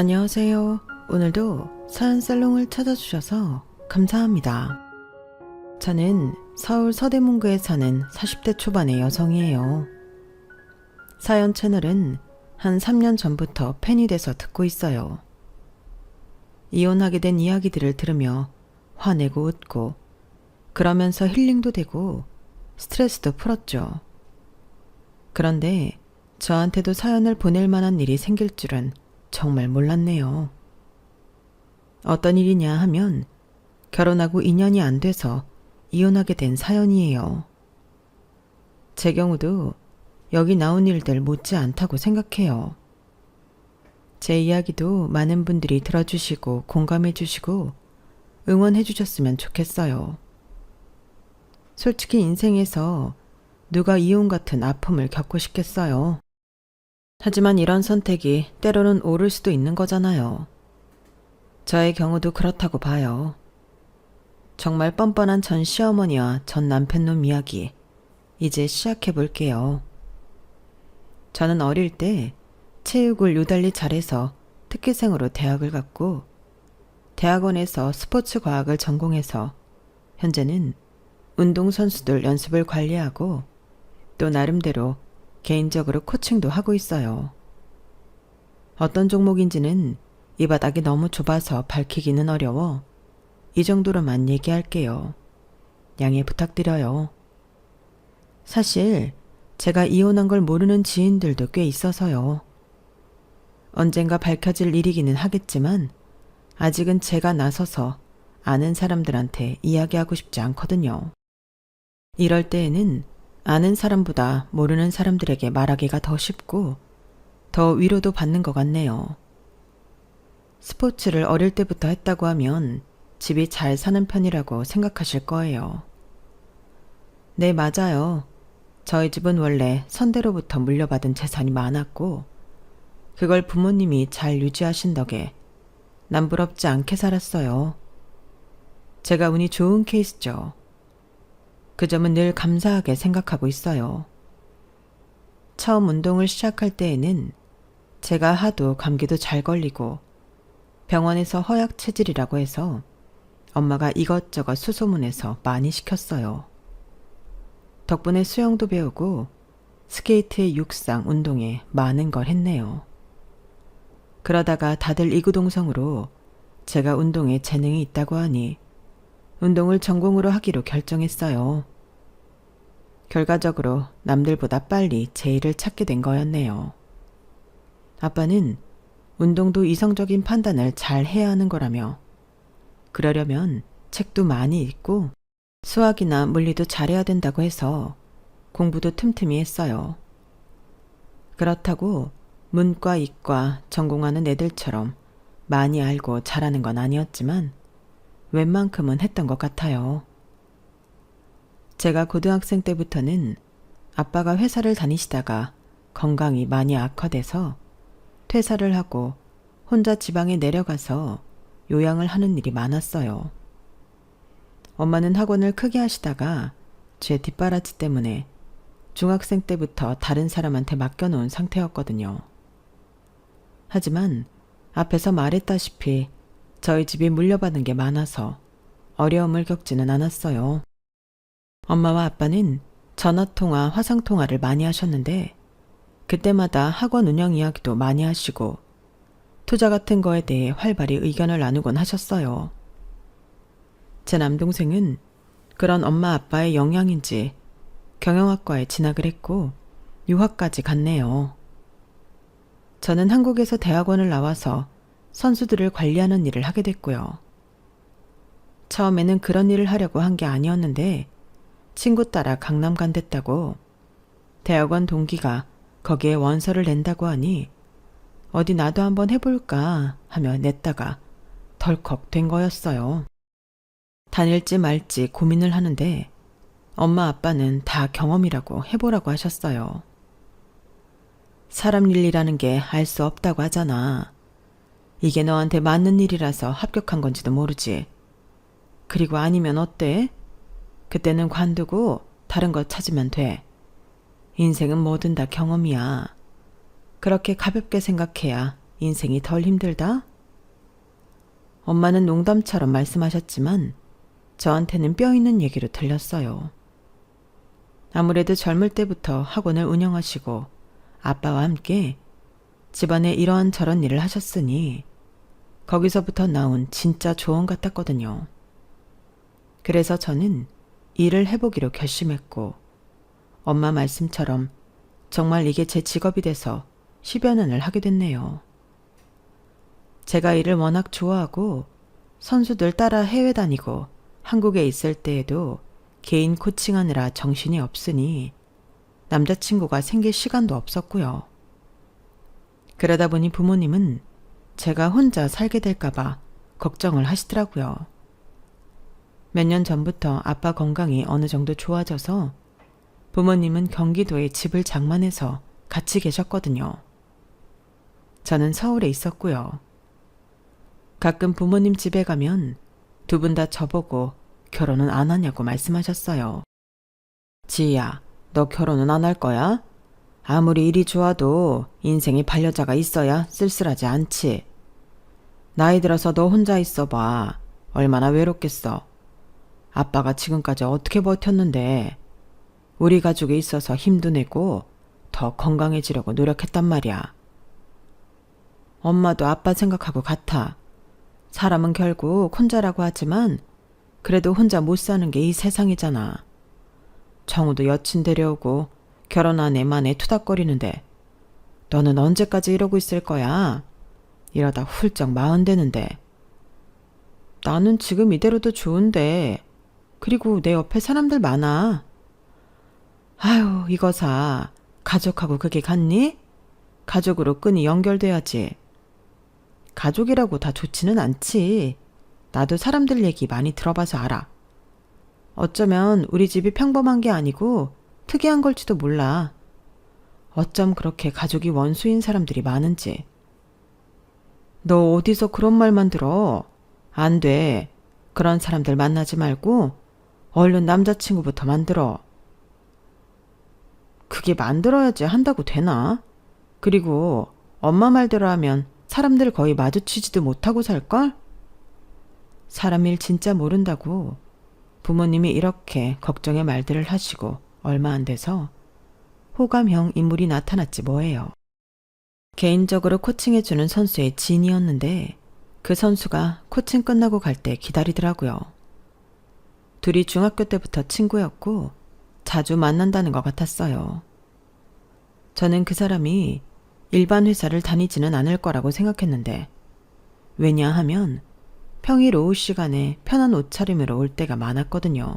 안녕하세요. 오늘도 사연 살롱을 찾아주셔서 감사합니다. 저는 서울 서대문구에 사는 40대 초반의 여성이에요. 사연 채널은 한 3년 전부터 팬이 돼서 듣고 있어요. 이혼하게 된 이야기들을 들으며 화내고 웃고 그러면서 힐링도 되고 스트레스도 풀었죠. 그런데 저한테도 사연을 보낼 만한 일이 생길 줄은 정말 몰랐네요. 어떤 일이냐 하면 결혼하고 2년이 안 돼서 이혼하게 된 사연이에요. 제 경우도 여기 나온 일들 못지 않다고 생각해요. 제 이야기도 많은 분들이 들어주시고 공감해 주시고 응원해 주셨으면 좋겠어요. 솔직히 인생에서 누가 이혼 같은 아픔을 겪고 싶겠어요. 하지만 이런 선택이 때로는 옳을 수도 있는 거잖아요. 저의 경우도 그렇다고 봐요. 정말 뻔뻔한 전 시어머니와 전 남편놈 이야기, 이제 시작해 볼게요. 저는 어릴 때 체육을 유달리 잘해서 특기생으로 대학을 갔고, 대학원에서 스포츠 과학을 전공해서 현재는 운동선수들 연습을 관리하고 또 나름대로 개인적으로 코칭도 하고 있어요. 어떤 종목인지는 이 바닥이 너무 좁아서 밝히기는 어려워 이 정도로만 얘기할게요. 양해 부탁드려요. 사실 제가 이혼한 걸 모르는 지인들도 꽤 있어서요. 언젠가 밝혀질 일이기는 하겠지만 아직은 제가 나서서 아는 사람들한테 이야기하고 싶지 않거든요. 이럴 때에는 아는 사람보다 모르는 사람들에게 말하기가 더 쉽고 더 위로도 받는 것 같네요. 스포츠를 어릴 때부터 했다고 하면 집이 잘 사는 편이라고 생각하실 거예요. 네, 맞아요. 저희 집은 원래 선대로부터 물려받은 재산이 많았고 그걸 부모님이 잘 유지하신 덕에 남부럽지 않게 살았어요. 제가 운이 좋은 케이스죠. 그 점은 늘 감사하게 생각하고 있어요. 처음 운동을 시작할 때에는 제가 하도 감기도 잘 걸리고 병원에서 허약 체질이라고 해서 엄마가 이것저것 수소문해서 많이 시켰어요. 덕분에 수영도 배우고 스케이트에 육상, 운동에 많은 걸 했네요. 그러다가 다들 이구동성으로 제가 운동에 재능이 있다고 하니 운동을 전공으로 하기로 결정했어요. 결과적으로 남들보다 빨리 제 일을 찾게 된 거였네요. 아빠는 운동도 이성적인 판단을 잘 해야 하는 거라며 그러려면 책도 많이 읽고 수학이나 물리도 잘해야 된다고 해서 공부도 틈틈이 했어요. 그렇다고 문과, 이과 전공하는 애들처럼 많이 알고 잘하는 건 아니었지만 웬만큼은 했던 것 같아요. 제가 고등학생 때부터는 아빠가 회사를 다니시다가 건강이 많이 악화돼서 퇴사를 하고 혼자 지방에 내려가서 요양을 하는 일이 많았어요. 엄마는 학원을 크게 하시다가 제 뒷바라지 때문에 중학생 때부터 다른 사람한테 맡겨놓은 상태였거든요. 하지만 앞에서 말했다시피 저희 집이 물려받은 게 많아서 어려움을 겪지는 않았어요. 엄마와 아빠는 전화통화, 화상통화를 많이 하셨는데 그때마다 학원 운영 이야기도 많이 하시고 투자 같은 거에 대해 활발히 의견을 나누곤 하셨어요. 제 남동생은 그런 엄마 아빠의 영향인지 경영학과에 진학을 했고 유학까지 갔네요. 저는 한국에서 대학원을 나와서 선수들을 관리하는 일을 하게 됐고요. 처음에는 그런 일을 하려고 한 게 아니었는데 친구 따라 강남 간댔다고 대학원 동기가 거기에 원서를 낸다고 하니 어디 나도 한번 해볼까 하며 냈다가 덜컥 된 거였어요. 다닐지 말지 고민을 하는데 엄마 아빠는 다 경험이라고 해보라고 하셨어요. 사람 일이라는 게 알 수 없다고 하잖아. 이게 너한테 맞는 일이라서 합격한 건지도 모르지. 그리고 아니면 어때? 그때는 관두고 다른 거 찾으면 돼. 인생은 뭐든 다 경험이야. 그렇게 가볍게 생각해야 인생이 덜 힘들다? 엄마는 농담처럼 말씀하셨지만 저한테는 뼈 있는 얘기로 들렸어요. 아무래도 젊을 때부터 학원을 운영하시고 아빠와 함께 집안에 이런저런 일을 하셨으니 거기서부터 나온 진짜 조언 같았거든요. 그래서 저는 일을 해보기로 결심했고 엄마 말씀처럼 정말 이게 제 직업이 돼서 10여 년을 하게 됐네요. 제가 일을 워낙 좋아하고 선수들 따라 해외 다니고 한국에 있을 때에도 개인 코칭하느라 정신이 없으니 남자친구가 생길 시간도 없었고요. 그러다 보니 부모님은 제가 혼자 살게 될까봐 걱정을 하시더라고요. 몇 년 전부터 아빠 건강이 어느 정도 좋아져서 부모님은 경기도에 집을 장만해서 같이 계셨거든요. 저는 서울에 있었고요. 가끔 부모님 집에 가면 두 분 다 저보고 결혼은 안 하냐고 말씀하셨어요. 지희야, 너 결혼은 안 할 거야? 아무리 일이 좋아도 인생에 반려자가 있어야 쓸쓸하지 않지. 나이 들어서 너 혼자 있어봐. 얼마나 외롭겠어. 아빠가 지금까지 어떻게 버텼는데 우리 가족이 있어서 힘도 내고 더 건강해지려고 노력했단 말이야. 엄마도 아빠 생각하고 같아. 사람은 결국 혼자라고 하지만 그래도 혼자 못 사는 게 이 세상이잖아. 정우도 여친 데려오고 결혼한 애만에 투닥거리는데 너는 언제까지 이러고 있을 거야? 이러다 훌쩍 40 되는데. 나는 지금 이대로도 좋은데 그리고 내 옆에 사람들 많아. 아유, 이거사. 가족하고 그게 같니? 가족으로 끈이 연결돼야지. 가족이라고 다 좋지는 않지. 나도 사람들 얘기 많이 들어봐서 알아. 어쩌면 우리 집이 평범한 게 아니고 특이한 걸지도 몰라. 어쩜 그렇게 가족이 원수인 사람들이 많은지. 너 어디서 그런 말만 들어? 안 돼. 그런 사람들 만나지 말고 얼른 남자친구부터 만들어. 그게 만들어야지 한다고 되나? 그리고 엄마 말대로 하면 사람들 거의 마주치지도 못하고 살걸? 사람 일 진짜 모른다고 부모님이 이렇게 걱정의 말들을 하시고 얼마 안 돼서 호감형 인물이 나타났지 뭐예요. 개인적으로 코칭해주는 선수의 지인이었는데 그 선수가 코칭 끝나고 갈 때 기다리더라고요. 둘이 중학교 때부터 친구였고 자주 만난다는 것 같았어요. 저는 그 사람이 일반 회사를 다니지는 않을 거라고 생각했는데 왜냐하면 평일 오후 시간에 편한 옷차림으로 올 때가 많았거든요.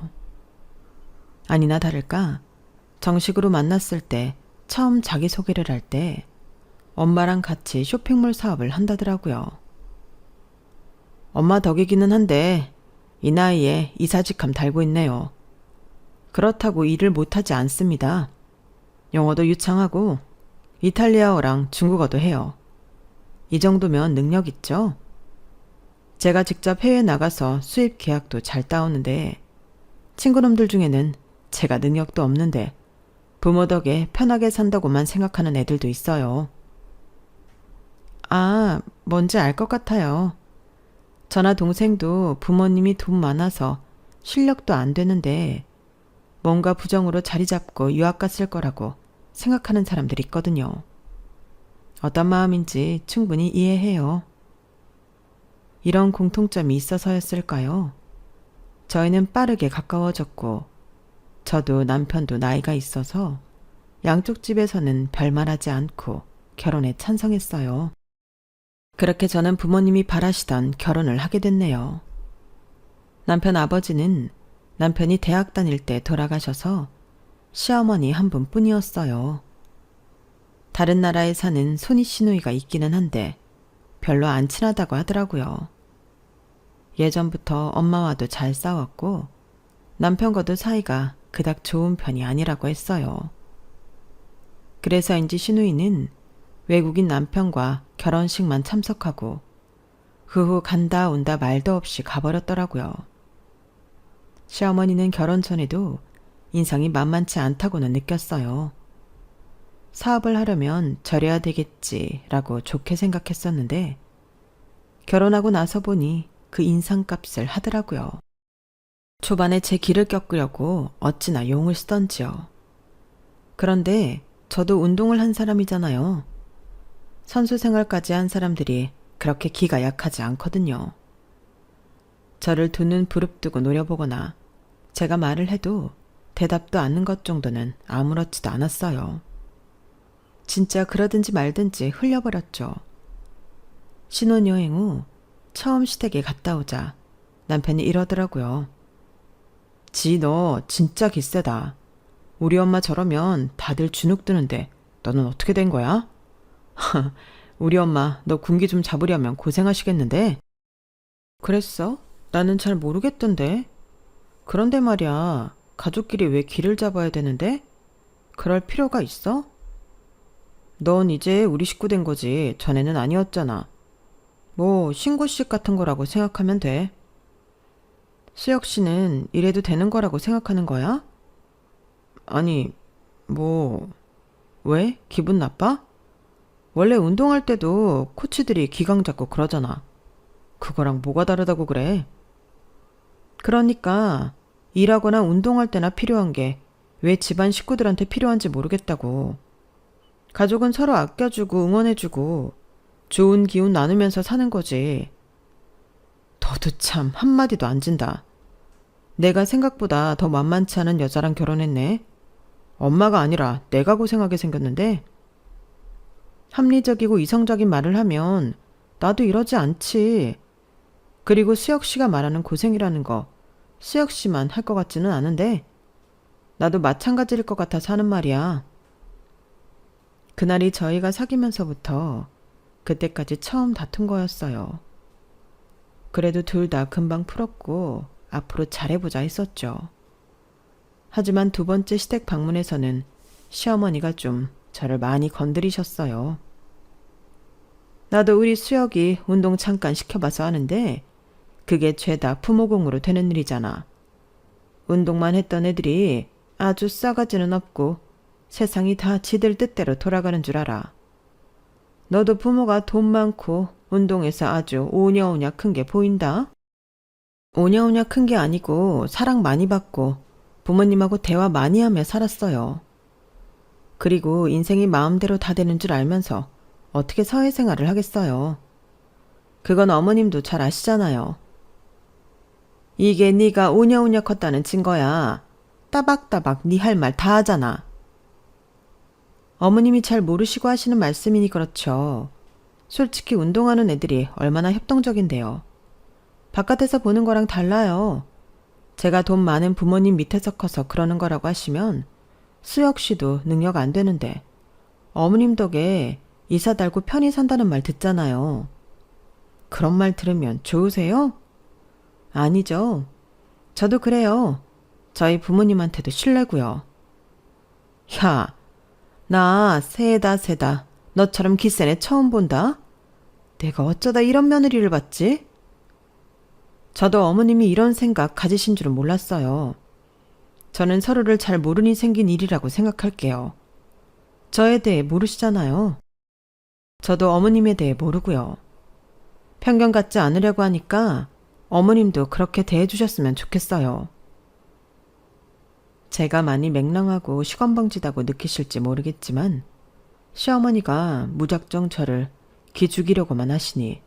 아니나 다를까 정식으로 만났을 때 처음 자기소개를 할 때 엄마랑 같이 쇼핑몰 사업을 한다더라고요. 엄마 덕이기는 한데 이 나이에 이사직함 달고 있네요. 그렇다고 일을 못하지 않습니다. 영어도 유창하고 이탈리아어랑 중국어도 해요. 이 정도면 능력 있죠? 제가 직접 해외 나가서 수입 계약도 잘 따오는데 친구놈들 중에는 제가 능력도 없는데 부모 덕에 편하게 산다고만 생각하는 애들도 있어요. 아, 뭔지 알 것 같아요. 저나 동생도 부모님이 돈 많아서 실력도 안 되는데 뭔가 부정으로 자리 잡고 유학 갔을 거라고 생각하는 사람들이 있거든요. 어떤 마음인지 충분히 이해해요. 이런 공통점이 있어서였을까요? 저희는 빠르게 가까워졌고 저도 남편도 나이가 있어서 양쪽 집에서는 별말하지 않고 결혼에 찬성했어요. 그렇게 저는 부모님이 바라시던 결혼을 하게 됐네요. 남편 아버지는 남편이 대학 다닐 때 돌아가셔서 시어머니 한 분뿐이었어요. 다른 나라에 사는 손이 시누이가 있기는 한데 별로 안 친하다고 하더라고요. 예전부터 엄마와도 잘 싸웠고 남편과도 사이가 그닥 좋은 편이 아니라고 했어요. 그래서인지 시누이는 외국인 남편과 결혼식만 참석하고 그 후 간다 온다 말도 없이 가버렸더라고요. 시어머니는 결혼 전에도 인상이 만만치 않다고는 느꼈어요. 사업을 하려면 저래야 되겠지라고 좋게 생각했었는데 결혼하고 나서 보니 그 인상값을 하더라고요. 초반에 제 길을 꺾으려고 어찌나 용을 쓰던지요. 그런데 저도 운동을 한 사람이잖아요. 선수 생활까지 한 사람들이 그렇게 기가 약하지 않거든요. 저를 두 눈 부릅뜨고 노려보거나 제가 말을 해도 대답도 않는 것 정도는 아무렇지도 않았어요. 진짜 그러든지 말든지 흘려버렸죠. 신혼여행 후 처음 시댁에 갔다 오자 남편이 이러더라고요. 지 너 진짜 기세다. 우리 엄마 저러면 다들 주눅 드는데 너는 어떻게 된 거야? 우리 엄마 너 군기 좀 잡으려면 고생하시겠는데? 그랬어? 나는 잘 모르겠던데. 그런데 말이야, 가족끼리 왜 기를 잡아야 되는데? 그럴 필요가 있어? 넌 이제 우리 식구 된 거지 전에는 아니었잖아. 뭐 신고식 같은 거라고 생각하면 돼. 수혁 씨는 이래도 되는 거라고 생각하는 거야? 아니, 뭐, 왜? 기분 나빠? 원래 운동할 때도 코치들이 기강 잡고 그러잖아. 그거랑 뭐가 다르다고 그래? 그러니까 일하거나 운동할 때나 필요한 게 왜 집안 식구들한테 필요한지 모르겠다고. 가족은 서로 아껴주고 응원해주고 좋은 기운 나누면서 사는 거지. 너도 참 한마디도 안 진다. 내가 생각보다 더 만만치 않은 여자랑 결혼했네. 엄마가 아니라 내가 고생하게 생겼는데. 합리적이고 이성적인 말을 하면 나도 이러지 않지. 그리고 수혁 씨가 말하는 고생이라는 거 수혁 씨만 할 것 같지는 않은데 나도 마찬가지일 것 같아서 하는 말이야. 그날이 저희가 사귀면서부터 그때까지 처음 다툰 거였어요. 그래도 둘 다 금방 풀었고 앞으로 잘해보자 했었죠. 하지만 두 번째 시댁 방문에서는 시어머니가 좀 저를 많이 건드리셨어요. 나도 우리 수혁이 운동 잠깐 시켜봐서 하는데 그게 죄다 부모공으로 되는 일이잖아. 운동만 했던 애들이 아주 싸가지는 없고 세상이 다 지들 뜻대로 돌아가는 줄 알아. 너도 부모가 돈 많고 운동에서 아주 오냐오냐 큰 게 보인다? 오냐오냐 큰 게 아니고 사랑 많이 받고 부모님하고 대화 많이 하며 살았어요. 그리고 인생이 마음대로 다 되는 줄 알면서 어떻게 사회생활을 하겠어요. 그건 어머님도 잘 아시잖아요. 이게 네가 오냐오냐 컸다는 증거야. 따박따박 네 할 말 다 하잖아. 어머님이 잘 모르시고 하시는 말씀이니 그렇죠. 솔직히 운동하는 애들이 얼마나 협동적인데요. 바깥에서 보는 거랑 달라요. 제가 돈 많은 부모님 밑에서 커서 그러는 거라고 하시면 수혁 씨도 능력 안 되는데 어머님 덕에 이사 달고 편히 산다는 말 듣잖아요. 그런 말 들으면 좋으세요? 아니죠. 저도 그래요. 저희 부모님한테도 실례고요. 야, 나 세다. 너처럼 기센 애 처음 본다. 내가 어쩌다 이런 며느리를 받지? 저도 어머님이 이런 생각 가지신 줄은 몰랐어요. 저는 서로를 잘 모르니 생긴 일이라고 생각할게요. 저에 대해 모르시잖아요. 저도 어머님에 대해 모르고요. 편견 갖지 않으려고 하니까 어머님도 그렇게 대해주셨으면 좋겠어요. 제가 많이 맹랑하고 시건방지다고 느끼실지 모르겠지만 시어머니가 무작정 저를 기죽이려고만 하시니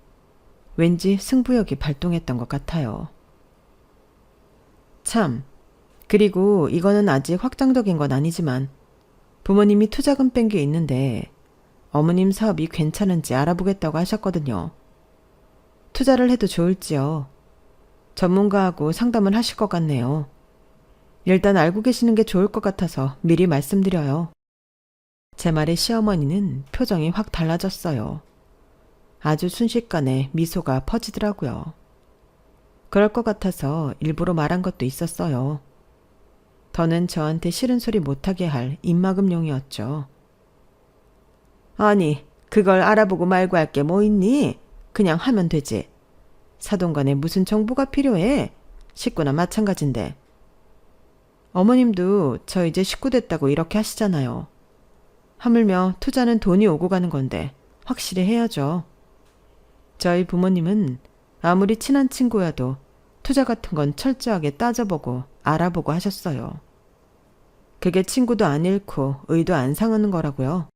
왠지 승부욕이 발동했던 것 같아요. 참, 그리고 이거는 아직 확정적인 건 아니지만 부모님이 투자금 뺀 게 있는데 어머님 사업이 괜찮은지 알아보겠다고 하셨거든요. 투자를 해도 좋을지요. 전문가하고 상담을 하실 것 같네요. 일단 알고 계시는 게 좋을 것 같아서 미리 말씀드려요. 제 말에 시어머니는 표정이 확 달라졌어요. 아주 순식간에 미소가 퍼지더라고요. 그럴 것 같아서 일부러 말한 것도 있었어요. 더는 저한테 싫은 소리 못하게 할 입막음용이었죠. 아니, 그걸 알아보고 말고 할 게 뭐 있니? 그냥 하면 되지. 사돈간에 무슨 정보가 필요해? 식구나 마찬가지인데. 어머님도 저 이제 식구 됐다고 이렇게 하시잖아요. 하물며 투자는 돈이 오고 가는 건데 확실히 해야죠. 저희 부모님은 아무리 친한 친구여도 투자 같은 건 철저하게 따져보고 알아보고 하셨어요. 그게 친구도 안 잃고 의도 안 상하는 거라고요.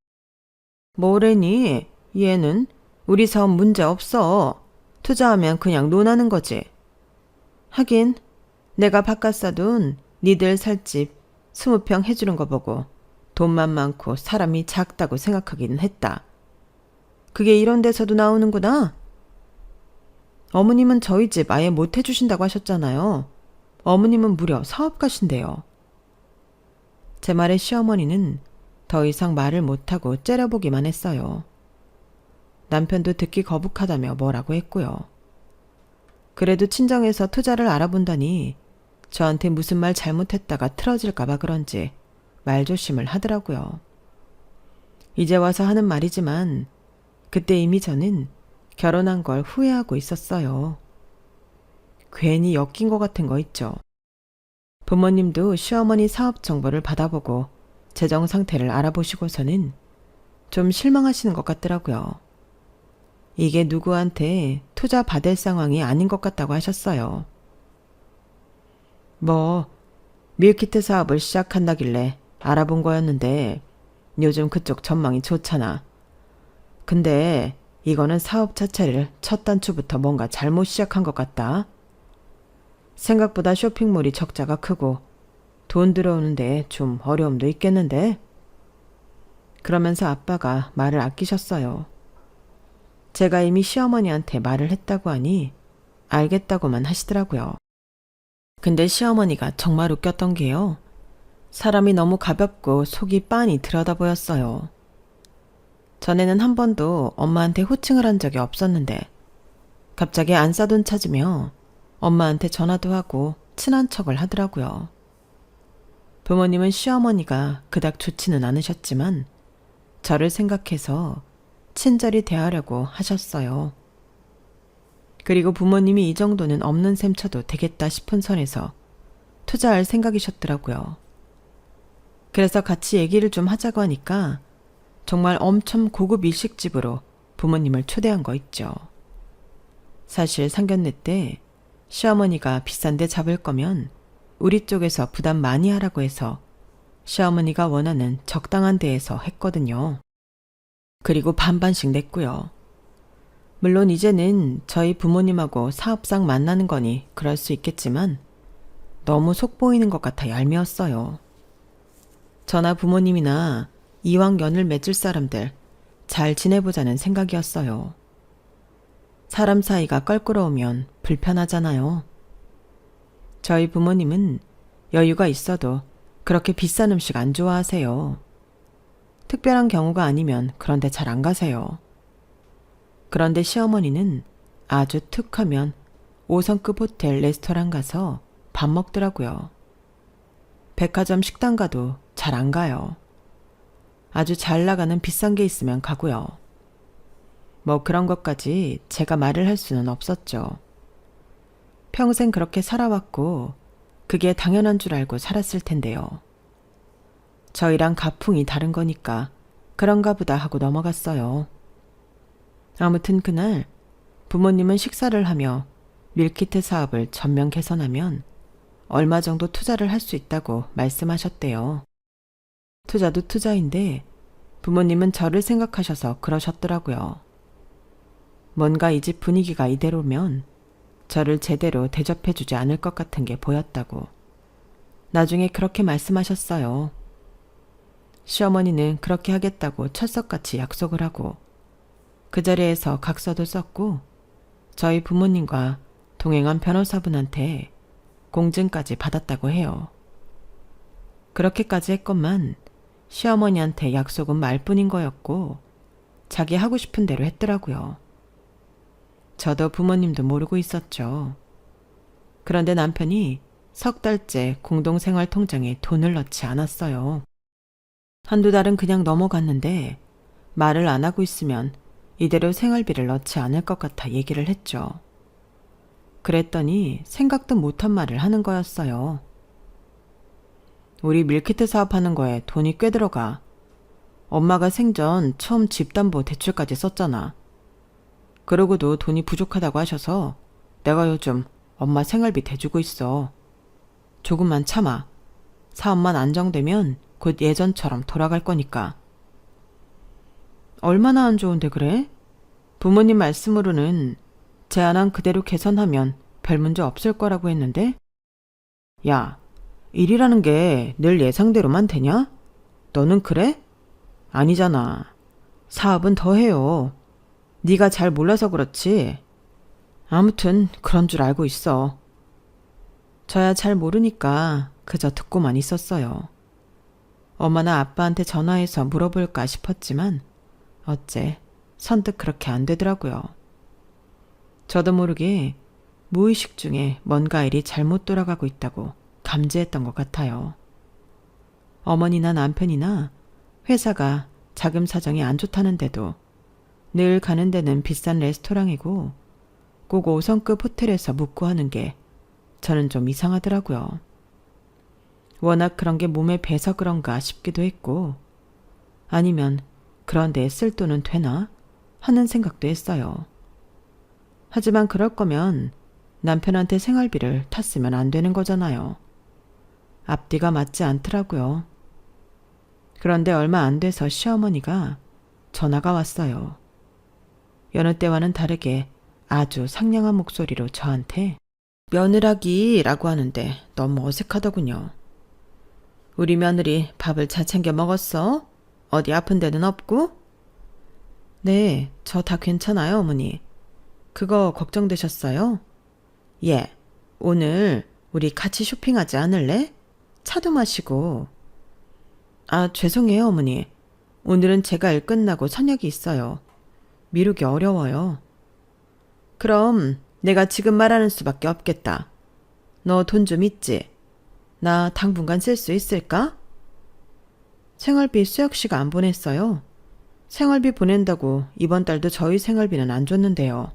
뭐래니? 얘는 우리 사업 문제 없어. 투자하면 그냥 논하는 거지. 하긴 내가 바깥 사둔 니들 살 집 20평 해주는 거 보고 돈만 많고 사람이 작다고 생각하기는 했다. 그게 이런 데서도 나오는구나. 어머님은 저희 집 아예 못 해주신다고 하셨잖아요. 어머님은 무려 사업가신데요. 제 말에 시어머니는 더 이상 말을 못하고 째려보기만 했어요. 남편도 듣기 거북하다며 뭐라고 했고요. 그래도 친정에서 투자를 알아본다니 저한테 무슨 말 잘못했다가 틀어질까봐 그런지 말조심을 하더라고요. 이제 와서 하는 말이지만 그때 이미 저는 결혼한 걸 후회하고 있었어요. 괜히 엮인 것 같은 거 있죠. 부모님도 시어머니 사업 정보를 받아보고 재정 상태를 알아보시고서는 좀 실망하시는 것 같더라고요. 이게 누구한테 투자 받을 상황이 아닌 것 같다고 하셨어요. 뭐 밀키트 사업을 시작한다길래 알아본 거였는데 요즘 그쪽 전망이 좋잖아. 근데 이거는 사업 자체를 첫 단추부터 뭔가 잘못 시작한 것 같다. 생각보다 쇼핑몰이 적자가 크고 돈 들어오는데 좀 어려움도 있겠는데? 그러면서 아빠가 말을 아끼셨어요. 제가 이미 시어머니한테 말을 했다고 하니 알겠다고만 하시더라고요. 근데 시어머니가 정말 웃겼던 게요. 사람이 너무 가볍고 속이 빤히 들여다 보였어요. 전에는 한 번도 엄마한테 호칭을 한 적이 없었는데 갑자기 안 싸돈 찾으며 엄마한테 전화도 하고 친한 척을 하더라고요. 부모님은 시어머니가 그닥 좋지는 않으셨지만 저를 생각해서 친절히 대하려고 하셨어요. 그리고 부모님이 이 정도는 없는 셈 쳐도 되겠다 싶은 선에서 투자할 생각이셨더라고요. 그래서 같이 얘기를 좀 하자고 하니까 정말 엄청 고급 일식집으로 부모님을 초대한 거 있죠. 사실 상견례 때 시어머니가 비싼 데 잡을 거면 우리 쪽에서 부담 많이 하라고 해서 시어머니가 원하는 적당한 데에서 했거든요. 그리고 반반씩 냈고요. 물론 이제는 저희 부모님하고 사업상 만나는 거니 그럴 수 있겠지만 너무 속 보이는 것 같아 얄미웠어요. 저나 부모님이나 이왕 연을 맺을 사람들 잘 지내보자는 생각이었어요. 사람 사이가 껄끄러우면 불편하잖아요. 저희 부모님은 여유가 있어도 그렇게 비싼 음식 안 좋아하세요. 특별한 경우가 아니면 그런데 잘 안 가세요. 그런데 시어머니는 아주 툭하면 5성급 호텔 레스토랑 가서 밥 먹더라고요. 백화점 식당 가도 잘 안 가요. 아주 잘 나가는 비싼 게 있으면 가고요. 뭐 그런 것까지 제가 말을 할 수는 없었죠. 평생 그렇게 살아왔고 그게 당연한 줄 알고 살았을 텐데요. 저희랑 가풍이 다른 거니까 그런가 보다 하고 넘어갔어요. 아무튼 그날 부모님은 식사를 하며 밀키트 사업을 전면 개선하면 얼마 정도 투자를 할 수 있다고 말씀하셨대요. 투자도 투자인데 부모님은 저를 생각하셔서 그러셨더라고요. 뭔가 이 집 분위기가 이대로면 저를 제대로 대접해주지 않을 것 같은 게 보였다고. 나중에 그렇게 말씀하셨어요. 시어머니는 그렇게 하겠다고 철석같이 약속을 하고 그 자리에서 각서도 썼고 저희 부모님과 동행한 변호사분한테 공증까지 받았다고 해요. 그렇게까지 했건만 시어머니한테 약속은 말뿐인 거였고 자기 하고 싶은 대로 했더라고요. 저도 부모님도 모르고 있었죠. 그런데 남편이 석 달째 공동생활 통장에 돈을 넣지 않았어요. 한두 달은 그냥 넘어갔는데 말을 안 하고 있으면 이대로 생활비를 넣지 않을 것 같아 얘기를 했죠. 그랬더니 생각도 못한 말을 하는 거였어요. 우리 밀키트 사업하는 거에 돈이 꽤 들어가. 엄마가 생전 처음 집담보 대출까지 썼잖아. 그러고도 돈이 부족하다고 하셔서 내가 요즘 엄마 생활비 대주고 있어. 조금만 참아. 사업만 안정되면 곧 예전처럼 돌아갈 거니까. 얼마나 안 좋은데 그래? 부모님 말씀으로는 제안한 그대로 개선하면 별 문제 없을 거라고 했는데? 야, 일이라는 게 늘 예상대로만 되냐? 너는 그래? 아니잖아. 사업은 더 해요. 네가 잘 몰라서 그렇지. 아무튼 그런 줄 알고 있어. 저야 잘 모르니까 그저 듣고만 있었어요. 엄마나 아빠한테 전화해서 물어볼까 싶었지만 어째 선뜻 그렇게 안 되더라고요. 저도 모르게 무의식 중에 뭔가 일이 잘못 돌아가고 있다고 감지했던 것 같아요. 어머니나 남편이나 회사가 자금 사정이 안 좋다는데도 늘 가는 데는 비싼 레스토랑이고 꼭 5성급 호텔에서 묵고 하는 게 저는 좀 이상하더라고요. 워낙 그런 게 몸에 배서 그런가 싶기도 했고 아니면 그런 데에 쓸 돈은 되나 하는 생각도 했어요. 하지만 그럴 거면 남편한테 생활비를 탔으면 안 되는 거잖아요. 앞뒤가 맞지 않더라고요. 그런데 얼마 안 돼서 시어머니가 전화가 왔어요. 여느 때와는 다르게 아주 상냥한 목소리로 저한테 며느라기라고 하는데 너무 어색하더군요. 우리 며느리 밥을 잘 챙겨 먹었어? 어디 아픈 데는 없고? 네, 저 다 괜찮아요, 어머니. 그거 걱정되셨어요? 예, 오늘 우리 같이 쇼핑하지 않을래? 차도 마시고. 아, 죄송해요, 어머니. 오늘은 제가 일 끝나고 선약이 있어요. 미루기 어려워요. 그럼 내가 지금 말하는 수밖에 없겠다. 너 돈 좀 있지? 나 당분간 쓸 수 있을까? 생활비 수혁 씨가 안 보냈어요. 생활비 보낸다고 이번 달도 저희 생활비는 안 줬는데요.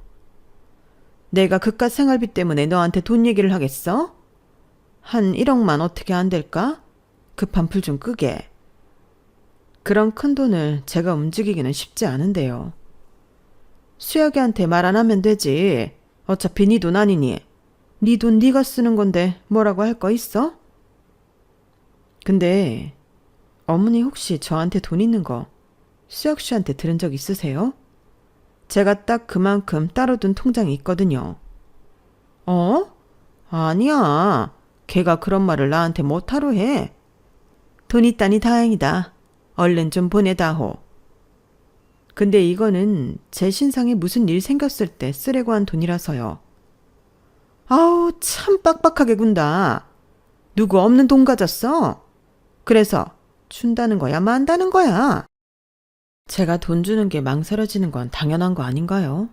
내가 그깟 생활비 때문에 너한테 돈 얘기를 하겠어? 한 1억만 어떻게 안 될까? 급한 불 좀 끄게. 그런 큰 돈을 제가 움직이기는 쉽지 않은데요. 수혁이한테 말 안 하면 되지. 어차피 네 돈 아니니. 네 돈 네가 쓰는 건데 뭐라고 할 거 있어? 근데 어머니 혹시 저한테 돈 있는 거 수혁 씨한테 들은 적 있으세요? 제가 딱 그만큼 따로 둔 통장이 있거든요. 어? 아니야. 걔가 그런 말을 나한테 못하러 해. 돈 있다니 다행이다. 얼른 좀 보내다호. 근데 이거는 제 신상에 무슨 일 생겼을 때 쓰려고 한 돈이라서요. 아우, 참 빡빡하게 군다. 누구 없는 돈 가졌어? 그래서 준다는 거야, 만다는 거야? 제가 돈 주는 게 망설여지는 건 당연한 거 아닌가요?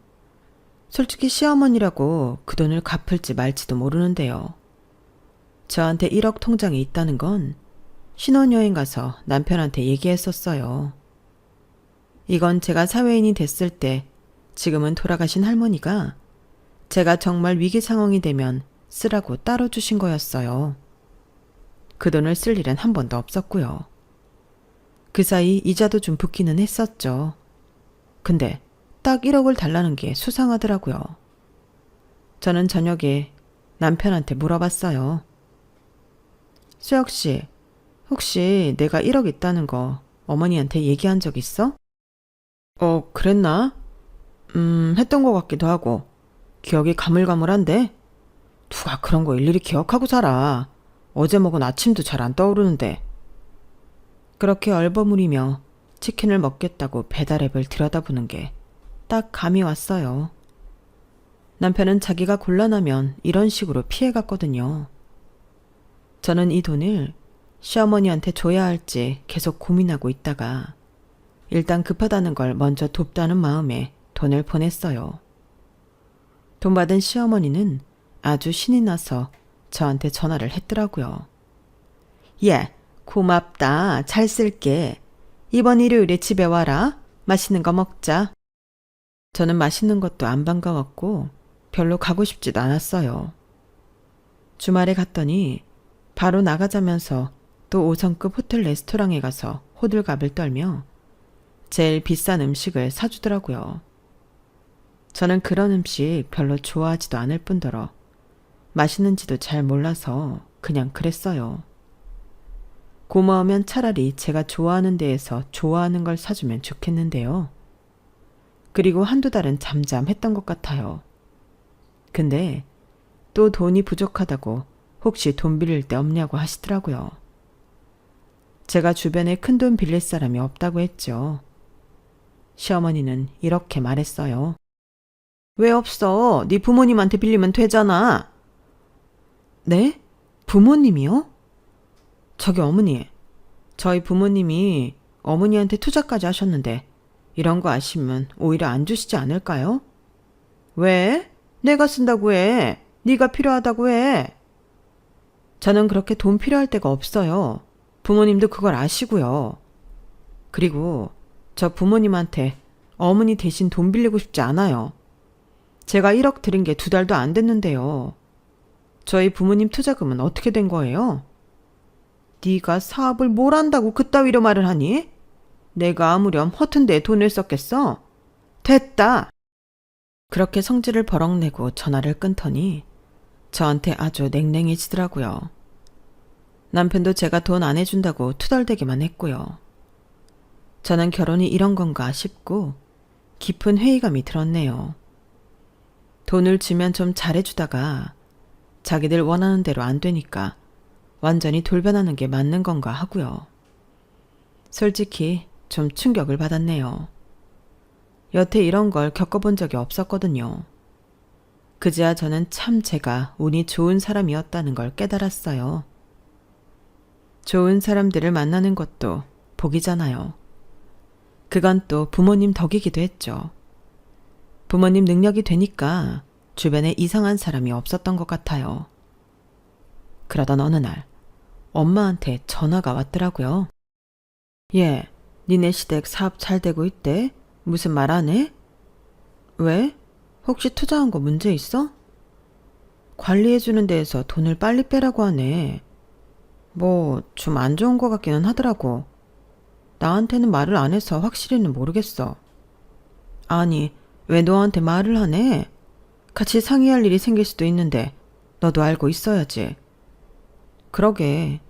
솔직히 시어머니라고 그 돈을 갚을지 말지도 모르는데요. 저한테 1억 통장이 있다는 건 신혼여행 가서 남편한테 얘기했었어요. 이건 제가 사회인이 됐을 때 지금은 돌아가신 할머니가 제가 정말 위기 상황이 되면 쓰라고 따로 주신 거였어요. 그 돈을 쓸 일은 한 번도 없었고요. 그 사이 이자도 좀 붙기는 했었죠. 근데 딱 1억을 달라는 게 수상하더라고요. 저는 저녁에 남편한테 물어봤어요. 수혁 씨, 혹시 내가 1억 있다는 거 어머니한테 얘기한 적 있어? 그랬나? 했던 것 같기도 하고. 기억이 가물가물한데? 누가 그런 거 일일이 기억하고 살아. 어제 먹은 아침도 잘 안 떠오르는데. 그렇게 얼버무리며 치킨을 먹겠다고 배달앱을 들여다보는 게 딱 감이 왔어요. 남편은 자기가 곤란하면 이런 식으로 피해갔거든요. 저는 이 돈을 시어머니한테 줘야 할지 계속 고민하고 있다가 일단 급하다는 걸 먼저 돕다는 마음에 돈을 보냈어요. 돈 받은 시어머니는 아주 신이 나서 저한테 전화를 했더라고요. 예, 고맙다. 잘 쓸게. 이번 일요일에 집에 와라. 맛있는 거 먹자. 저는 맛있는 것도 안 반가웠고 별로 가고 싶지도 않았어요. 주말에 갔더니 바로 나가자면서 또 5성급 호텔 레스토랑에 가서 호들갑을 떨며 제일 비싼 음식을 사주더라고요. 저는 그런 음식 별로 좋아하지도 않을 뿐더러 맛있는지도 잘 몰라서 그냥 그랬어요. 고마우면 차라리 제가 좋아하는 데에서 좋아하는 걸 사주면 좋겠는데요. 그리고 한두 달은 잠잠했던 것 같아요. 근데 또 돈이 부족하다고 혹시 돈 빌릴 데 없냐고 하시더라고요. 제가 주변에 큰돈 빌릴 사람이 없다고 했죠. 시어머니는 이렇게 말했어요. 왜 없어? 네 부모님한테 빌리면 되잖아. 네? 부모님이요? 저기 어머니, 저희 부모님이 어머니한테 투자까지 하셨는데 이런 거 아시면 오히려 안 주시지 않을까요? 왜? 내가 쓴다고 해. 네가 필요하다고 해. 저는 그렇게 돈 필요할 때가 없어요. 부모님도 그걸 아시고요. 그리고 저 부모님한테 어머니 대신 돈 빌리고 싶지 않아요. 제가 1억 드린 게 2달도 안 됐는데요. 저희 부모님 투자금은 어떻게 된 거예요? 네가 사업을 뭘 한다고 그따위로 말을 하니? 내가 아무렴 허튼 데에 돈을 썼겠어? 됐다! 그렇게 성질을 버럭내고 전화를 끊더니 저한테 아주 냉랭해지더라고요. 남편도 제가 돈 안 해준다고 투덜대기만 했고요. 저는 결혼이 이런 건가 싶고 깊은 회의감이 들었네요. 돈을 주면 좀 잘해주다가 자기들 원하는 대로 안 되니까 완전히 돌변하는 게 맞는 건가 하고요. 솔직히 좀 충격을 받았네요. 여태 이런 걸 겪어본 적이 없었거든요. 그제야 저는 참 제가 운이 좋은 사람이었다는 걸 깨달았어요. 좋은 사람들을 만나는 것도 복이잖아요. 그건 또 부모님 덕이기도 했죠. 부모님 능력이 되니까 주변에 이상한 사람이 없었던 것 같아요. 그러던 어느 날 엄마한테 전화가 왔더라고요. 얘, 니네 시댁 사업 잘 되고 있대? 무슨 말 안 해? 왜? 혹시 투자한 거 문제 있어? 관리해주는 데에서 돈을 빨리 빼라고 하네. 뭐 좀 안 좋은 거 같기는 하더라고. 나한테는 말을 안 해서 확실히는 모르겠어. 아니, 왜 너한테 말을 하네? 같이 상의할 일이 생길 수도 있는데 너도 알고 있어야지. 그러게.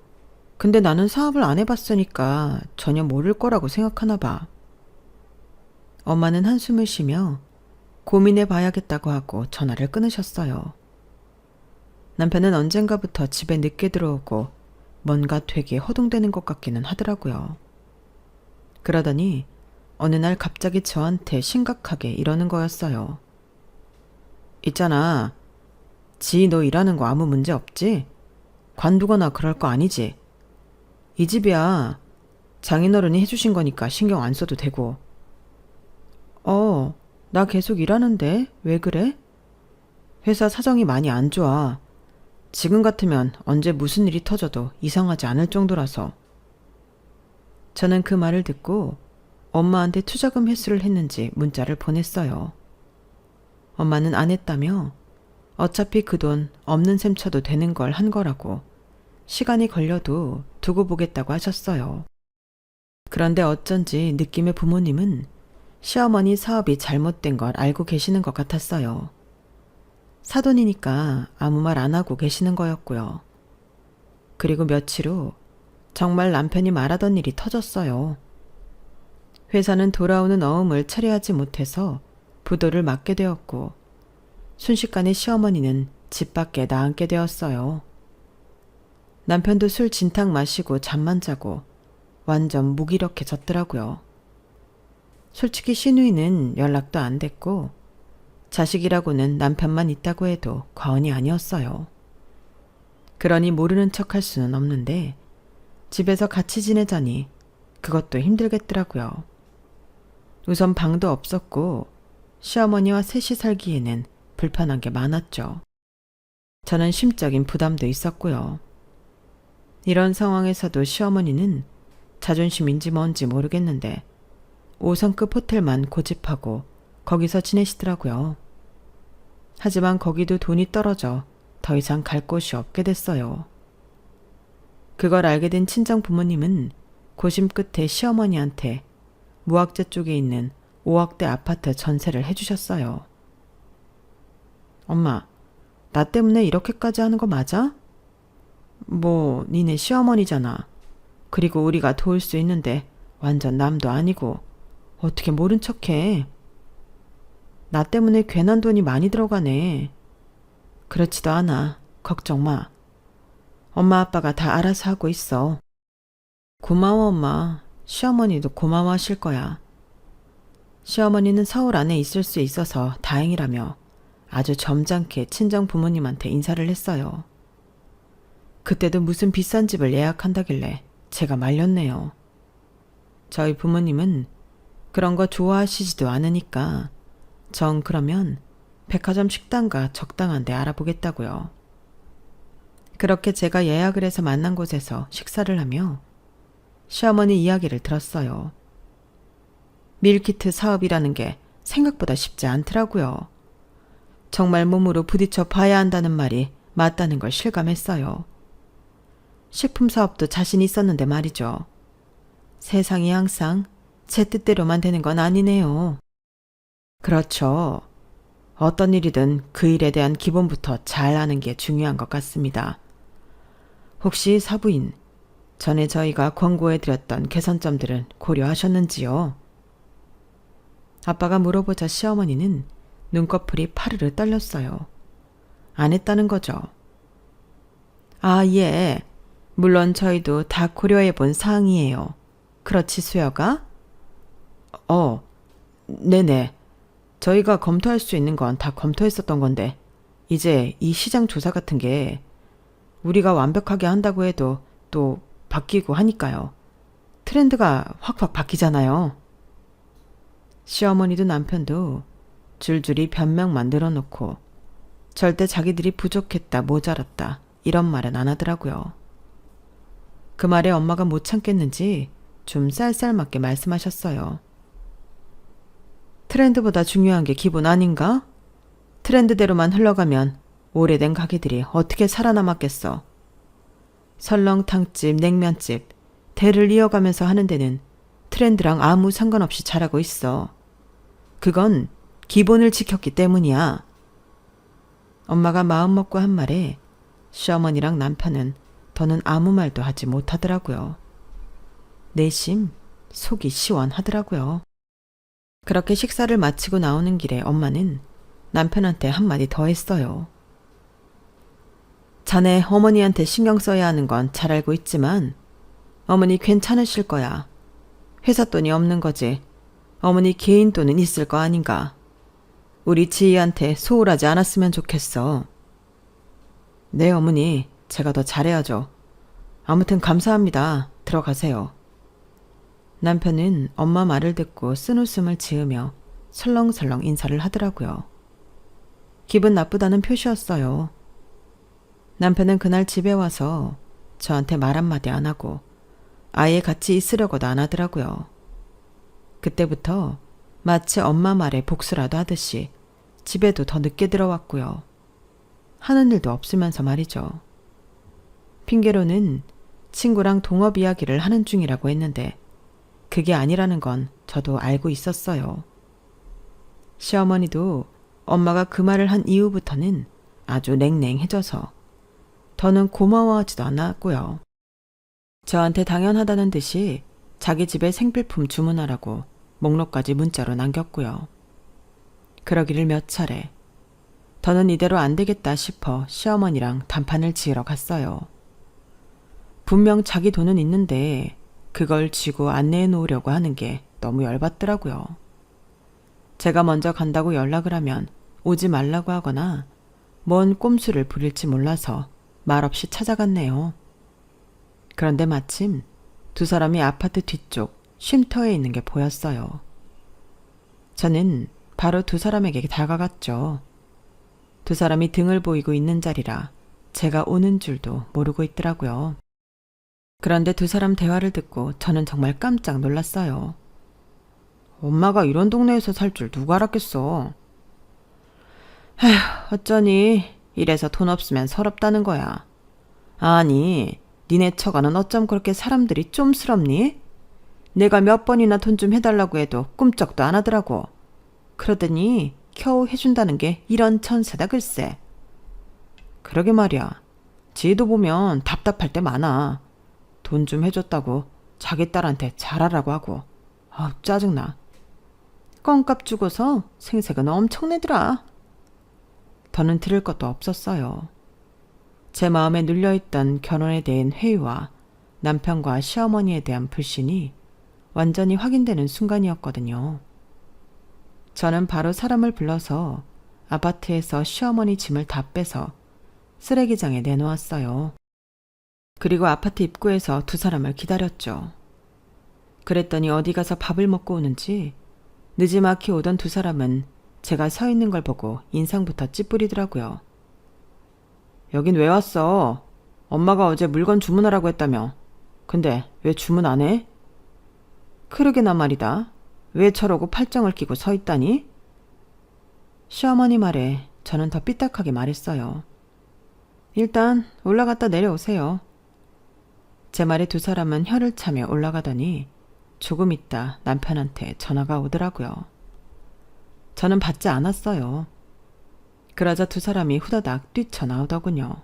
근데 나는 사업을 안 해봤으니까 전혀 모를 거라고 생각하나 봐. 엄마는 한숨을 쉬며 고민해 봐야겠다고 하고 전화를 끊으셨어요. 남편은 언젠가부터 집에 늦게 들어오고 뭔가 되게 허둥대는 것 같기는 하더라고요. 그러더니 어느 날 갑자기 저한테 심각하게 이러는 거였어요. 있잖아. 지 너 일하는 거 아무 문제 없지? 관두거나 그럴 거 아니지? 이 집이야. 장인어른이 해주신 거니까 신경 안 써도 되고. 나 계속 일하는데 왜 그래? 회사 사정이 많이 안 좋아. 지금 같으면 언제 무슨 일이 터져도 이상하지 않을 정도라서. 저는 그 말을 듣고 엄마한테 투자금 회수를 했는지 문자를 보냈어요. 엄마는 안 했다며 어차피 그 돈 없는 셈 쳐도 되는 걸 한 거라고 시간이 걸려도 두고 보겠다고 하셨어요. 그런데 어쩐지 느낌의 부모님은 시어머니 사업이 잘못된 걸 알고 계시는 것 같았어요. 사돈이니까 아무 말 안 하고 계시는 거였고요. 그리고 며칠 후 정말 남편이 말하던 일이 터졌어요. 회사는 돌아오는 어음을 처리하지 못해서 부도를 맞게 되었고 순식간에 시어머니는 집 밖에 나앉게 되었어요. 남편도 술 진탕 마시고 잠만 자고 완전 무기력해졌더라고요. 솔직히 시누이는 연락도 안 됐고 자식이라고는 남편만 있다고 해도 과언이 아니었어요. 그러니 모르는 척 할 수는 없는데 집에서 같이 지내자니 그것도 힘들겠더라고요. 우선 방도 없었고 시어머니와 셋이 살기에는 불편한 게 많았죠. 저는 심적인 부담도 있었고요. 이런 상황에서도 시어머니는 자존심인지 뭔지 모르겠는데 5성급 호텔만 고집하고 거기서 지내시더라고요. 하지만 거기도 돈이 떨어져 더 이상 갈 곳이 없게 됐어요. 그걸 알게 된 친정 부모님은 고심 끝에 시어머니한테 무학재 쪽에 있는 5억대 아파트 전세를 해주셨어요. 엄마, 나 때문에 이렇게까지 하는 거 맞아? 뭐 니네 시어머니잖아. 그리고 우리가 도울 수 있는데 완전 남도 아니고 어떻게 모른 척해. 나 때문에 괜한 돈이 많이 들어가네. 그렇지도 않아. 걱정 마. 엄마 아빠가 다 알아서 하고 있어. 고마워 엄마. 시어머니도 고마워하실 거야. 시어머니는 서울 안에 있을 수 있어서 다행이라며 아주 점잖게 친정 부모님한테 인사를 했어요. 그때도 무슨 비싼 집을 예약한다길래 제가 말렸네요. 저희 부모님은 그런 거 좋아하시지도 않으니까 정 그러면 백화점 식당가 적당한 데 알아보겠다고요. 그렇게 제가 예약을 해서 만난 곳에서 식사를 하며 시어머니 이야기를 들었어요. 밀키트 사업이라는 게 생각보다 쉽지 않더라고요. 정말 몸으로 부딪혀 봐야 한다는 말이 맞다는 걸 실감했어요. 식품 사업도 자신 있었는데 말이죠. 세상이 항상 제 뜻대로만 되는 건 아니네요. 그렇죠. 어떤 일이든 그 일에 대한 기본부터 잘 아는 게 중요한 것 같습니다. 혹시 사부인, 전에 저희가 권고해드렸던 개선점들은 고려하셨는지요? 아빠가 물어보자 시어머니는 눈꺼풀이 파르르 떨렸어요. 안 했다는 거죠. 아, 예. 물론 저희도 다 고려해본 사항이에요. 그렇지, 수여가? 네네. 저희가 검토할 수 있는 건 다 검토했었던 건데 이제 이 시장 조사 같은 게 우리가 완벽하게 한다고 해도 또 바뀌고 하니까요. 트렌드가 확확 바뀌잖아요. 시어머니도 남편도 줄줄이 변명만 늘어놓고 절대 자기들이 부족했다, 모자랐다 이런 말은 안 하더라고요. 그 말에 엄마가 못 참겠는지 좀 쌀쌀맞게 말씀하셨어요. 트렌드보다 중요한 게 기본 아닌가? 트렌드대로만 흘러가면 오래된 가게들이 어떻게 살아남았겠어. 설렁탕집, 냉면집, 대를 이어가면서 하는 데는 트렌드랑 아무 상관없이 잘하고 있어. 그건 기본을 지켰기 때문이야. 엄마가 마음먹고 한 말에 시어머니랑 남편은 더는 아무 말도 하지 못하더라고요. 내심 속이 시원하더라고요. 그렇게 식사를 마치고 나오는 길에 엄마는 남편한테 한마디 더 했어요. 자네 어머니한테 신경 써야 하는 건 잘 알고 있지만 어머니 괜찮으실 거야. 회사 돈이 없는 거지. 어머니 개인 돈은 있을 거 아닌가. 우리 지희한테 소홀하지 않았으면 좋겠어. 네 어머니, 제가 더 잘해야죠. 아무튼 감사합니다. 들어가세요. 남편은 엄마 말을 듣고 쓴웃음을 지으며 설렁설렁 인사를 하더라고요. 기분 나쁘다는 표시였어요. 남편은 그날 집에 와서 저한테 말 한마디 안 하고 아예 같이 있으려고도 안 하더라고요. 그때부터 마치 엄마 말에 복수라도 하듯이 집에도 더 늦게 들어왔고요. 하는 일도 없으면서 말이죠. 핑계로는 친구랑 동업 이야기를 하는 중이라고 했는데 그게 아니라는 건 저도 알고 있었어요. 시어머니도 엄마가 그 말을 한 이후부터는 아주 냉랭해져서 더는 고마워하지도 않았고요. 저한테 당연하다는 듯이 자기 집에 생필품 주문하라고 목록까지 문자로 남겼고요. 그러기를 몇 차례. 더는 이대로 안 되겠다 싶어 시어머니랑 단판을 지으러 갔어요. 분명 자기 돈은 있는데 그걸 쥐고 안내해 놓으려고 하는 게 너무 열받더라고요. 제가 먼저 간다고 연락을 하면 오지 말라고 하거나 뭔 꼼수를 부릴지 몰라서 말없이 찾아갔네요. 그런데 마침 두 사람이 아파트 뒤쪽 쉼터에 있는 게 보였어요. 저는 바로 두 사람에게 다가갔죠. 두 사람이 등을 보이고 있는 자리라 제가 오는 줄도 모르고 있더라고요. 그런데 두 사람 대화를 듣고 저는 정말 깜짝 놀랐어요. 엄마가 이런 동네에서 살 줄 누가 알았겠어. 에휴, 어쩌니 이래서 돈 없으면 서럽다는 거야. 아니, 니네 처가는 어쩜 그렇게 사람들이 쫌스럽니? 내가 몇 번이나 돈 좀 해달라고 해도 꿈쩍도 안 하더라고. 그러더니 겨우 해준다는 게 이런 천세다 글쎄. 그러게 말이야. 지혜도 보면 답답할 때 많아. 돈 좀 해줬다고 자기 딸한테 잘하라고 하고. 짜증나. 껌값 주고서 생색은 엄청 내더라. 더는 들을 것도 없었어요. 제 마음에 눌려있던 결혼에 대한 회의와 남편과 시어머니에 대한 불신이 완전히 확인되는 순간이었거든요. 저는 바로 사람을 불러서 아파트에서 시어머니 짐을 다 빼서 쓰레기장에 내놓았어요. 그리고 아파트 입구에서 두 사람을 기다렸죠. 그랬더니 어디 가서 밥을 먹고 오는지 느지막이 오던 두 사람은 제가 서 있는 걸 보고 인상부터 찌푸리더라고요. 여긴 왜 왔어? 엄마가 어제 물건 주문하라고 했다며. 근데 왜 주문 안 해? 그러게나 말이다. 왜 저러고 팔짱을 끼고 서 있다니? 시어머니 말에 저는 더 삐딱하게 말했어요. 일단 올라갔다 내려오세요. 제 말에 두 사람은 혀를 차며 올라가더니 조금 있다 남편한테 전화가 오더라고요. 저는 받지 않았어요. 그러자 두 사람이 후다닥 뛰쳐나오더군요.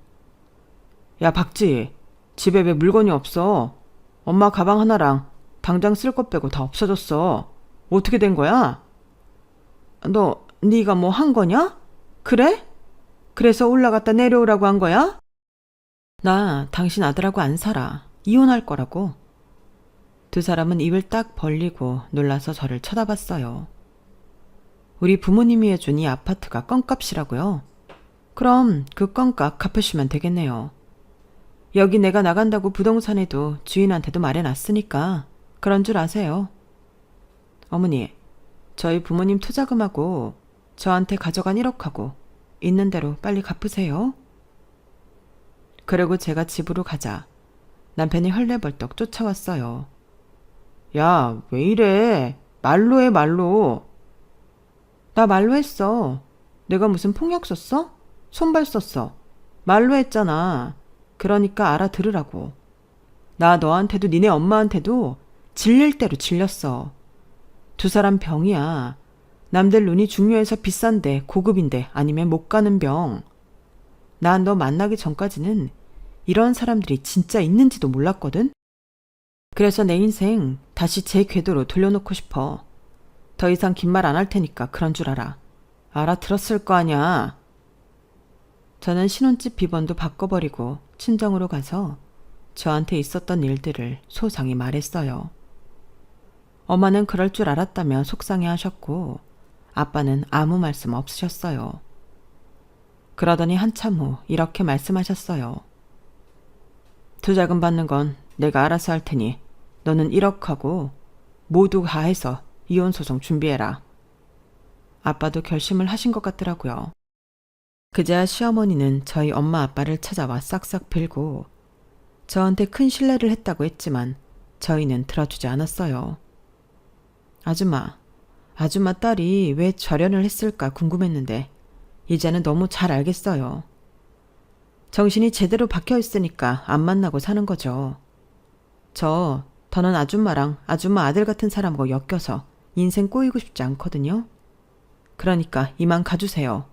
야 박지, 집에 왜 물건이 없어? 엄마 가방 하나랑 당장 쓸 것 빼고 다 없어졌어. 어떻게 된 거야? 네가 뭐 한 거냐? 그래? 그래서 올라갔다 내려오라고 한 거야? 나 당신 아들하고 안 살아. 이혼할 거라고. 두 사람은 입을 딱 벌리고 놀라서 저를 쳐다봤어요. 우리 부모님이 해준 이 아파트가 껌값이라고요? 그럼 그 껌값 갚으시면 되겠네요. 여기 내가 나간다고 부동산에도 주인한테도 말해놨으니까 그런 줄 아세요. 어머니, 저희 부모님 투자금하고 저한테 가져간 1억하고 있는 대로 빨리 갚으세요. 그리고 제가 집으로 가자 남편이 헐레벌떡 쫓아왔어요. 야, 왜 이래? 말로 해, 말로. 나 말로 했어. 내가 무슨 폭력 썼어? 손발 썼어. 말로 했잖아. 그러니까 알아들으라고. 나 너한테도 니네 엄마한테도 질릴 대로 질렸어. 두 사람 병이야. 남들 눈이 중요해서 비싼데 고급인데 아니면 못 가는 병. 난 너 만나기 전까지는 이런 사람들이 진짜 있는지도 몰랐거든. 그래서 내 인생 다시 제 궤도로 돌려놓고 싶어. 더 이상 긴 말 안 할 테니까 그런 줄 알아. 알아들었을 거 아냐. 저는 신혼집 비번도 바꿔버리고 친정으로 가서 저한테 있었던 일들을 소상히 말했어요. 엄마는 그럴 줄 알았다며 속상해 하셨고 아빠는 아무 말씀 없으셨어요. 그러더니 한참 후 이렇게 말씀하셨어요. 투자금 받는 건 내가 알아서 할 테니 너는 1억하고 모두 다 해서 이혼소송 준비해라. 아빠도 결심을 하신 것 같더라고요. 그제야 시어머니는 저희 엄마 아빠를 찾아와 싹싹 빌고 저한테 큰 신뢰를 했다고 했지만 저희는 들어주지 않았어요. 아줌마 딸이 왜 절연을 했을까 궁금했는데 이제는 너무 잘 알겠어요. 정신이 제대로 박혀 있으니까 안 만나고 사는 거죠. 더는 아줌마랑 아줌마 아들 같은 사람하고 엮여서 인생 꼬이고 싶지 않거든요. 그러니까 이만 가주세요.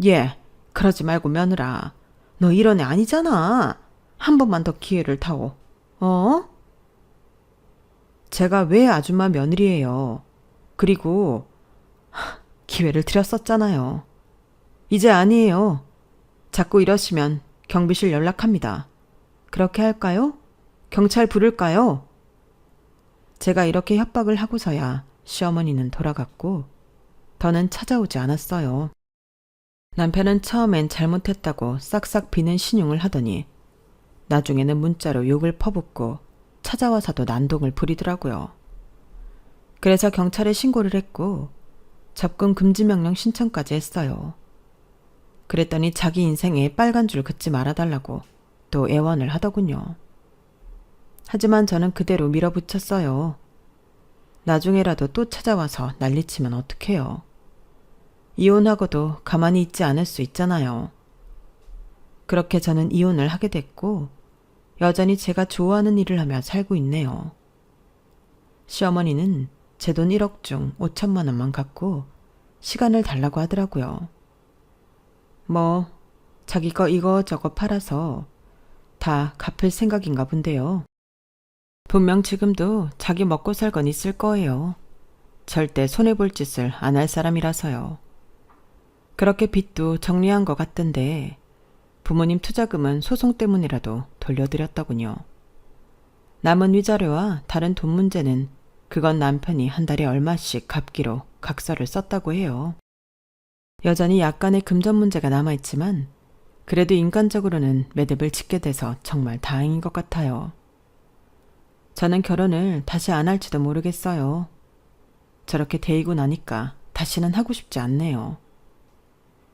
예, 그러지 말고 며느라. 너 이런 애 아니잖아. 한 번만 더 기회를 타오. 제가 왜 아줌마 며느리예요. 그리고 기회를 드렸었잖아요. 이제 아니에요. 자꾸 이러시면 경비실 연락합니다. 그렇게 할까요? 경찰 부를까요? 제가 이렇게 협박을 하고서야 시어머니는 돌아갔고 더는 찾아오지 않았어요. 남편은 처음엔 잘못했다고 싹싹 비는 신용을 하더니 나중에는 문자로 욕을 퍼붓고 찾아와서도 난동을 부리더라고요. 그래서 경찰에 신고를 했고 접근 금지 명령 신청까지 했어요. 그랬더니 자기 인생에 빨간 줄 긋지 말아달라고 또 애원을 하더군요. 하지만 저는 그대로 밀어붙였어요. 나중에라도 또 찾아와서 난리치면 어떡해요. 이혼하고도 가만히 있지 않을 수 있잖아요. 그렇게 저는 이혼을 하게 됐고 여전히 제가 좋아하는 일을 하며 살고 있네요. 시어머니는 제 돈 1억 중 5천만 원만 갖고 시간을 달라고 하더라고요. 뭐 자기 거 이거저거 팔아서 다 갚을 생각인가 본데요. 분명 지금도 자기 먹고 살 건 있을 거예요. 절대 손해볼 짓을 안 할 사람이라서요. 그렇게 빚도 정리한 것 같던데 부모님 투자금은 소송 때문이라도 돌려드렸더군요. 남은 위자료와 다른 돈 문제는 그건 남편이 한 달에 얼마씩 갚기로 각서를 썼다고 해요. 여전히 약간의 금전 문제가 남아있지만 그래도 인간적으로는 매듭을 짓게 돼서 정말 다행인 것 같아요. 저는 결혼을 다시 안 할지도 모르겠어요. 저렇게 데이고 나니까 다시는 하고 싶지 않네요.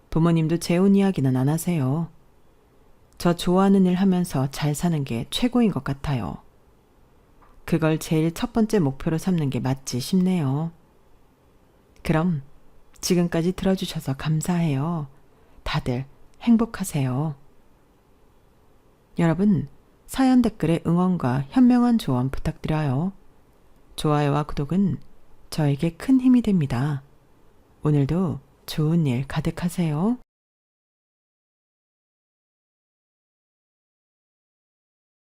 부모님도 재혼 이야기는 안 하세요. 저 좋아하는 일 하면서 잘 사는 게 최고인 것 같아요. 그걸 제일 첫 번째 목표로 삼는 게 맞지 싶네요. 그럼 지금까지 들어주셔서 감사해요. 다들 행복하세요. 여러분, 사연 댓글에 응원과 현명한 조언 부탁드려요. 좋아요와 구독은 저에게 큰 힘이 됩니다. 오늘도 좋은 일 가득하세요.